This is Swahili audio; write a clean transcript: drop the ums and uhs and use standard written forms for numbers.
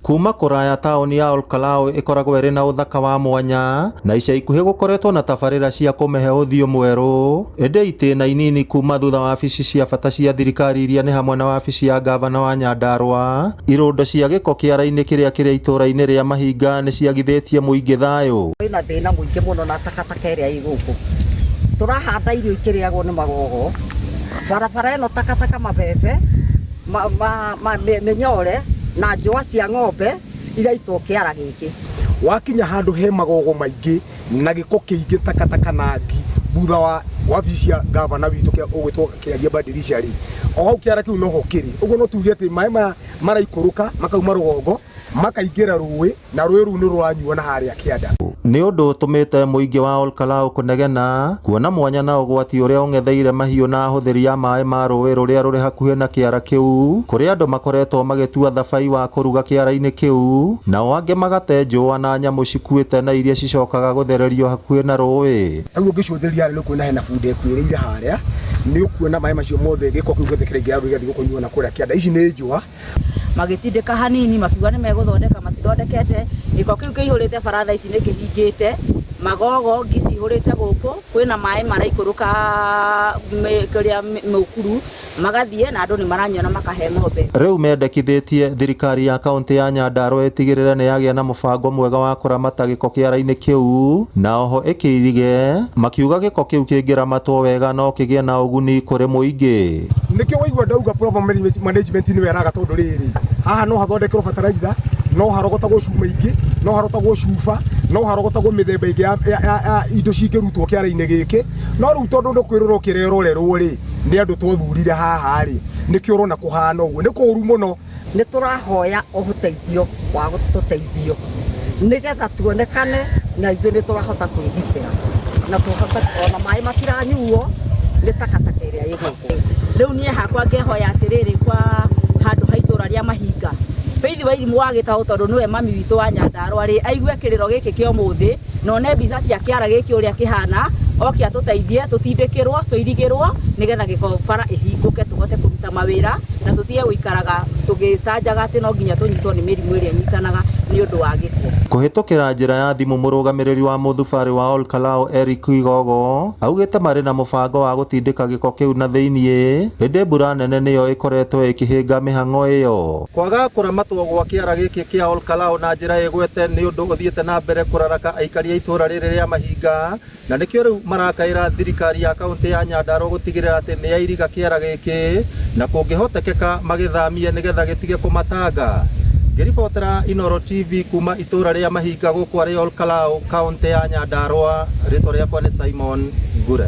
Kuma kũraya taũni ya Ol Kalou ĩkoragwo ĩrĩ na ũthaka wa mwanya na ica ikuhĩ gũkoretwo na tabarĩra cia kũmĩhe ũthiũ mwerũ, ĩndĩ itĩna inini kuma thutha wa wabici cia bata cia thirikari iria nĩ hamwe na wabici ya gavana wa Nyandarũa, irundo cia gĩko kĩara-inĩ kĩrĩa kĩrĩ itũra-inĩ rĩa Mahinga nĩ ciagithĩtie mũingĩ thayũ. Kwĩna thĩna mũingĩ mũno na takataka ĩrĩa ĩ gũkũ. Tũrahanda irio ikĩrĩagwo nĩ magogo. Barabara ĩno takataka mabebe, mĩnyore na njũa cia ng'ombe iraitwo kĩara gĩkĩ. Wakinya handũ he magogo maingĩ na gĩko kĩingĩ takataka na ngi thutha wa wabici ya gavana witũ ũgwĩtwo kĩaria bandirisha rĩ, o hau kĩara kĩu noho kĩrĩ. Ũguo no tuge atĩ maĩ maya maraikũrũka makauma rũgongo makaingĩra rũĩ na rũĩ rũu nĩ rũranyuo na harĩa kĩanda. Nĩ ũndũ ũtũmĩte mũingĩ wa Ol Kalou kũnegena kuona mwanya na ũgwati ũrĩa ũng'etheire mahiũ na hũthĩri ya maĩ ma rũĩ rũrĩa rũrĩ hakuhĩ na kĩara kĩu, kũrĩa andũ makoretwo magĩtua thabai wa kũruga kĩara-inĩ kĩu, nao angĩ magate njũa na nyamũ cikuĩte na iria cicokaga gũthererio hakuhĩ na rũĩ. Ũguo ngĩcũthĩria harĩa nĩ kuona hena bunda ĩkuĩrĩire harĩa, nĩ ũkuona maĩ macio mothe gĩko kĩu gĩothe kĩrĩa kĩarĩ gĩathiĩ gũkũnyuo na kũrĩa kĩanda. Ici nĩ njũa magĩtindĩka hanini makiuga nĩ megũthondeka, matithondekete. Gĩko kĩu kĩihũrĩte baratha ici nĩ kĩhingĩte, magogo ngi cihũrĩte gũkũ, kwĩna maĩ maraikũrũka kĩrĩa mũkuru magathiĩ na andũ nĩ maranyua na makahe ng'ombe. Rĩu mendekithĩtie thirikari ya kaũntĩ ya Nyandarũa ĩtigĩrĩre nĩ yagĩa na mũbango mwega wa kũramata gĩko kĩara-inĩ kĩu, na oho ĩkĩirige makiuga gĩko kĩu kĩngĩramatwo wega no kĩgĩe na ũguni kũrĩ mũingĩ. Nĩkĩo waigua ndauga proper management nĩ weraga tondũ rĩrĩ, haha no hathondekerwo bataraitha, no harogotagwo cuma ingĩ, no harogotagwo cuba, no harogotagwo mĩthemba ingĩ ya indo cingĩrutwo kĩara-inĩ gĩkĩ. No rĩu tondũ ndũkwĩrorwo kĩrerorerwo rĩ, nĩ andũ twathurire haha rĩ, nĩkĩo ũrona kũhana ũguo, nĩ kũũru mũno. Nĩ tũrahoya ũteithio wa gũtũteithio nĩgetha tuonekane na ithuĩ nĩ tũrahota kwĩgitĩra na tũhota ona maĩ matiranyuo nĩ takataka ĩrĩa ĩ gũkũ. Rĩu niĩ hakwa ngĩhoya atĩrĩrĩ kwa handũ ha itũra rĩa Mahinga, Faith wa irimũ wa Gĩtaũ tondũ nĩwe mami witũ wa Nyandarũa rĩ, aigue kĩrĩro gĩkĩ kĩa ũmũthĩ na one mbica cia kĩara gĩkĩ ũrĩa kĩhana, oke atũteithie tũtindĩkĩrwo tũirigĩrwo nĩgetha gĩko bara ĩhingũke tũhote kũruta mawĩra na tũtige gũikaraga tũgĩtanjaga atĩ no nginya tũnyitwo nĩ mĩrimũ ĩrĩa ĩnyitanaga nĩ ũndũ wa gĩko. Kũhĩtũkĩra njĩra ya thimũ, mũrũgamĩrĩri wa mũthubarĩ wa Ol Kalou Igogo augĩte marĩ na mũbango wa gũtindĩka gĩko kĩu na thĩiniĩ, ĩndĩ mbura nene nĩyo ĩkoretwo ĩkĩhĩnga mĩhang'o ĩyo. Kwaga kũramatwo gwa kĩara gĩkĩ kĩa Ol Kalou na njĩra ĩgwete nĩ ũndũ ũthiĩte na mbere kũraraka aikari a itũra rĩrĩ rĩa Mahinga, na nĩkĩo rĩu marakaĩra thirikari ya kaũntĩ ya Nyandarũa gũtigĩrĩra atĩ nĩ yairiga kĩara gĩkĩ na kũngĩhotekeka magĩthamie nĩgetha gĩtige kũmatanga. Ngĩribotera Inooro TV kuma itũra rĩa Mahinga gũkũ arĩ Ol Kalou, kaũntĩ ya Nyandarũa, rĩtwa rĩakwa nĩ Simon Ngure.